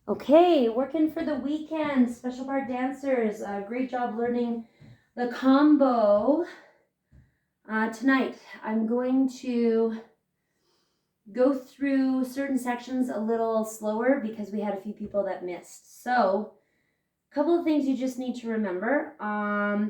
Okay, working for the weekend. Special part dancers. Great job learning the combo. Tonight, I'm going to go through certain sections a little slower because we had a few people that missed. So, a couple of things you just need to remember.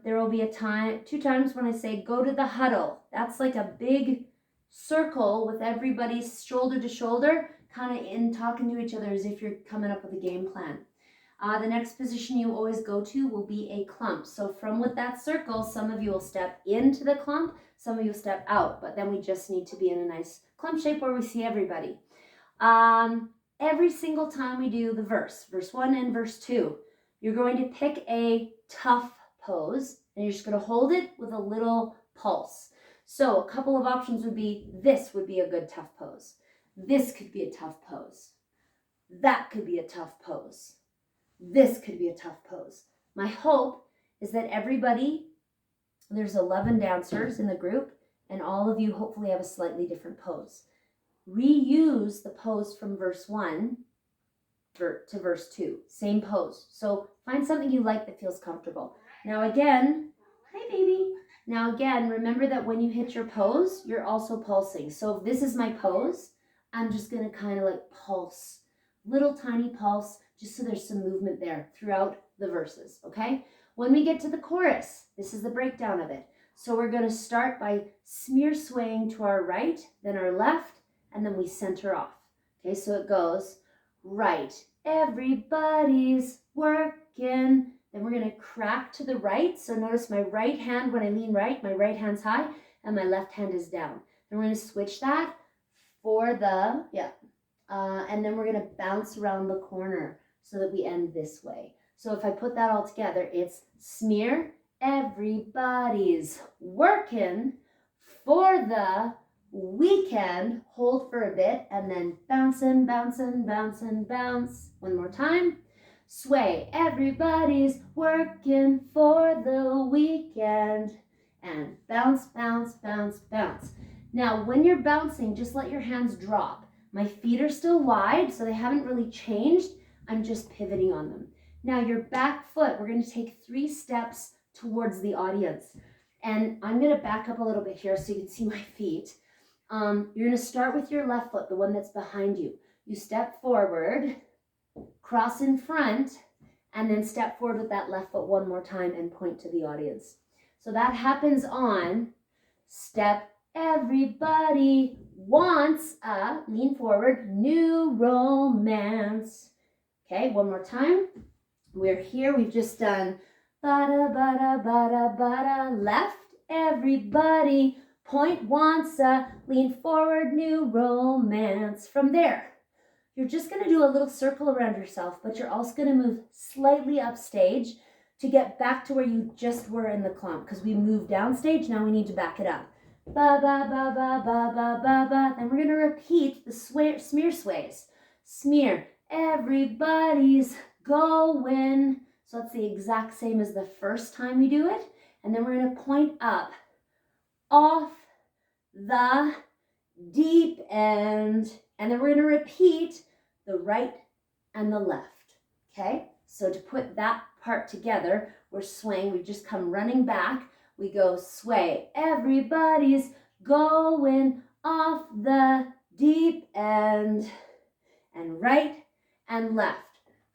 There will be two times when I say go to the huddle. That's like a big circle with everybody's shoulder to shoulder, kind of in talking to each other as if you're coming up with a game plan. The next position you always go to will be a clump. So from with that circle, some of you will step into the clump, some of you will step out, but then we just need to be in a nice clump shape where we see everybody. Every single time we do the verse 1 and verse 2, you're going to pick a tough pose and you're just going to hold it with a little pulse. So a couple of options would be, this would be a good tough pose. This could be a tough pose. That could be a tough pose. This could be a tough pose. My hope is that everybody, there's 11 dancers in the group, and all of you hopefully have a slightly different pose. Reuse the pose from verse 1 to verse 2. Same pose. So find something you like that feels comfortable. Now again, hi baby. Now again, remember that when you hit your pose, you're also pulsing. So if this is my pose, I'm just going to kind of like pulse. Little tiny pulse, just so there's some movement there throughout the verses, okay? When we get to the chorus, this is the breakdown of it. So we're going to start by smear swaying to our right, then our left, and then we center off. Okay, so it goes right, everybody's working. Then we're going to crack to the right. So notice my right hand, when I lean right, my right hand's high, and my left hand is down. Then we're going to switch that for the, and then we're going to bounce around the corner so that we end this way. So if I put that all together, it's smear, everybody's working for the weekend, hold for a bit, and then bouncing, bouncing, bouncing, bounce. One more time. Sway, everybody's working for the weekend, and bounce, bounce, bounce, bounce. Now, when you're bouncing, just let your hands drop. My feet are still wide, so they haven't really changed. I'm just pivoting on them. Now, your back foot, we're going to take 3 steps towards the audience. And I'm going to back up a little bit here so you can see my feet. You're going to start with your left foot, the one that's behind you. You step forward, cross in front, and then step forward with that left foot one more time and point to the audience. So that happens on step. Everybody wants a, lean forward, new romance. Okay, one more time. We're here. We've just done bada, bada, bada, bada, left. Everybody point wants a, lean forward, new romance. From there, you're just going to do a little circle around yourself, but you're also going to move slightly upstage to get back to where you just were in the clump, because we moved downstage. Now we need to back it up. Ba, ba, ba, ba, ba, ba, ba, ba. Then we're going to repeat the smear sways. Smear, everybody's going. So that's the exact same as the first time we do it. And then we're going to point up, off the deep end. And then we're going to repeat the right and the left. Okay? So to put that part together, we're swaying. We've just come running back. We go sway. Everybody's going off the deep end. And right and left.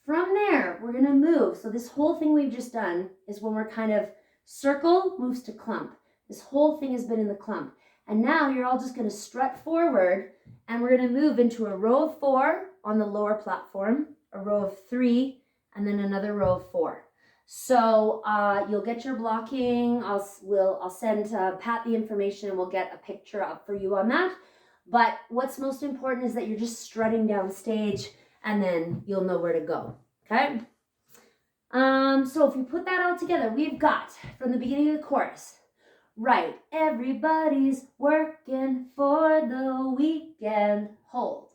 From there, we're going to move. So this whole thing we've just done is when we're kind of circle moves to clump. This whole thing has been in the clump. And now you're all just going to strut forward, and we're going to move into a row of 4 on the lower platform, a row of 3, and then another row of 4. So you'll get your blocking. I'll send Pat the information, and we'll get a picture up for you on that. But what's most important is that you're just strutting down stage, and then you'll know where to go. Okay? So if you put that all together, we've got from the beginning of the chorus. Right, everybody's working for the weekend. Hold.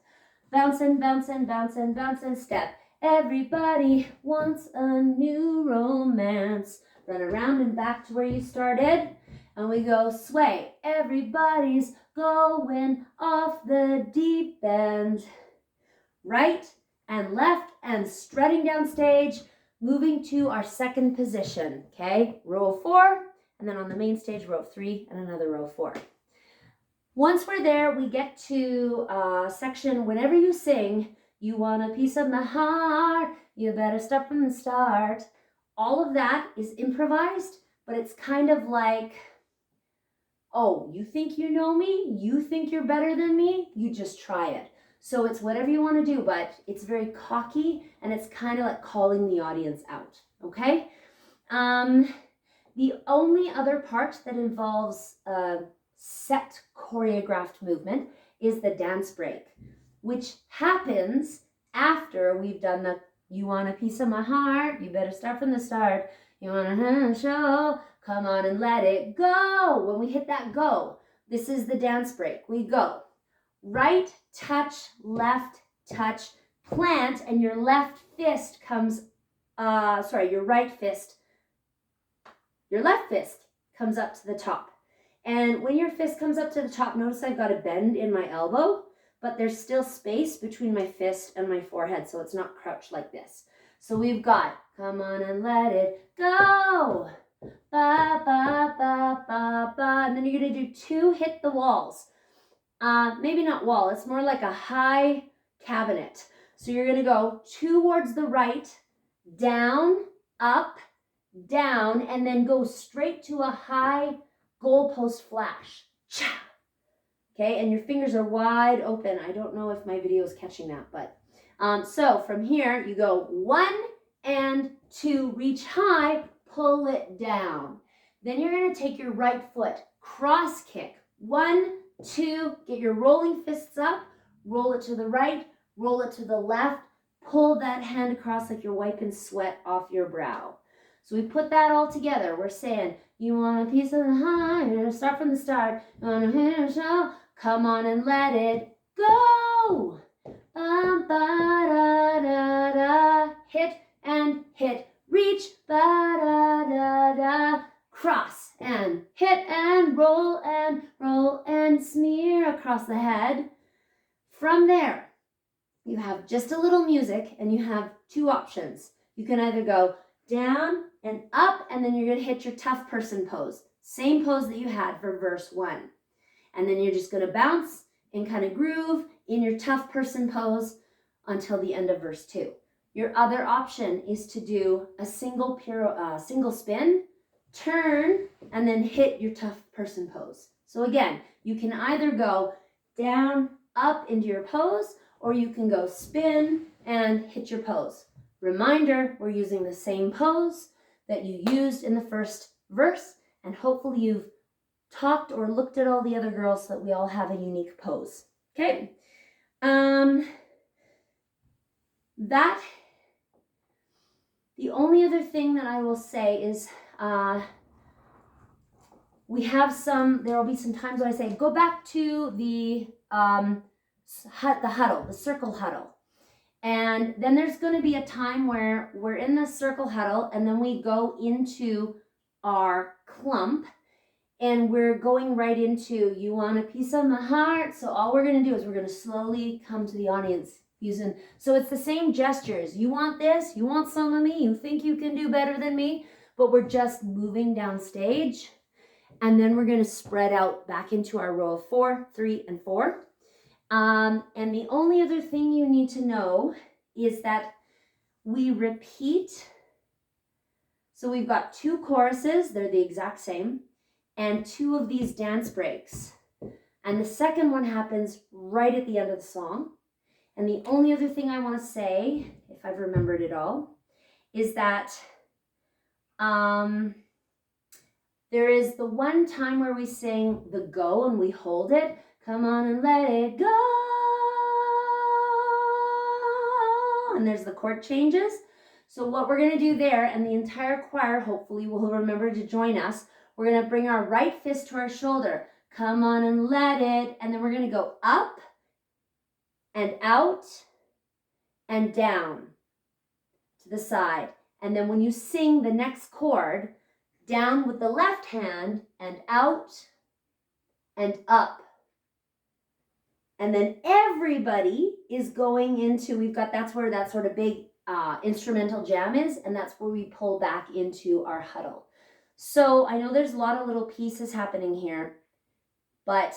Bouncing, bouncing, bouncing, bouncing, step. Everybody wants a new romance. Run around and back to where you started. And we go sway. Everybody's going off the deep end. Right and left and strutting down stage, moving to our second position, okay? Row of 4, and then on the main stage, row of 3 and another row of 4. Once we're there, we get to section, whenever you sing, you want a piece of my heart, you better start from the start. All of that is improvised, but it's kind of like, oh, you think you know me? You think you're better than me? You just try it. So it's whatever you want to do, but it's very cocky and it's kind of like calling the audience out, okay? The only other part that involves set choreographed movement is the dance break, which happens after we've done the you want a piece of my heart, you better start from the start, you want to show, come on and let it go. When we hit that go, this is the dance break. We go right touch, left touch, plant, and your left fist comes, your left fist comes up to the top. And when your fist comes up to the top, notice I've got a bend in my elbow, but there's still space between my fist and my forehead, so it's not crouched like this. So we've got, come on and let it go. Ba, ba, ba, ba, ba. And then you're going to do 2 hit the walls. Maybe not wall, it's more like a high cabinet. So you're going to go towards the right, down, up, down, and then go straight to a high goalpost flash. Okay, and your fingers are wide open. I don't know if my video is catching that, but so from here you go 1 and 2, reach high, pull it down. Then you're going to take your right foot, cross kick, 1, 2, get your rolling fists up, roll it to the right, roll it to the left, pull that hand across like you're wiping sweat off your brow. So we put that all together. We're saying, you want a piece of the heart, you're going to start from the start, you want to hit a show, come on and let it go. Ba, ba, da, da, da. Hit and hit, reach, ba, da, da, da. Cross and hit and roll and smear across the head. From there, you have just a little music and you have 2 options. You can either go down and up, and then you're going to hit your tough person pose. Same pose that you had for verse 1. And then you're just going to bounce and kind of groove in your tough person pose until the end of verse 2. Your other option is to do a single spin, turn, and then hit your tough person pose. So again, you can either go down, up into your pose, or you can go spin and hit your pose. Reminder, we're using the same pose that you used in the first verse, and hopefully you've talked or looked at all the other girls so that we all have a unique pose. Okay? The only other thing that I will say is there will be some times when I say, go back to the huddle, the circle huddle. And then there's going to be a time where we're in the circle huddle and then we go into our clump and we're going right into, you want a piece of my heart. So all we're going to do is we're going to slowly come to the audience so it's the same gestures. You want this, you want some of me, you think you can do better than me, but we're just moving down stage. And then we're going to spread out back into our row of 4, 3, and 4. And the only other thing you need to know is that we repeat. So we've got 2 choruses, they're the exact same, and 2 of these dance breaks. And the second one happens right at the end of the song. And the only other thing I want to say, if I've remembered it all, is that there is the one time where we sing the go and we hold it. Come on and let it go. And there's the chord changes. So what we're going to do there, and the entire choir hopefully will remember to join us, we're going to bring our right fist to our shoulder. Come on and let it. And then we're going to go up and out and down to the side. And then when you sing the next chord, down with the left hand and out and up And then everybody is going into, that's where that sort of big instrumental jam is, and that's where we pull back into our huddle. So I know there's a lot of little pieces happening here, but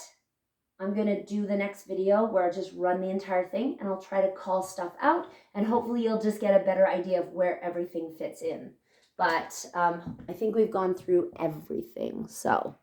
I'm going to do the next video where I just run the entire thing, and I'll try to call stuff out, and hopefully you'll just get a better idea of where everything fits in. But I think we've gone through everything. So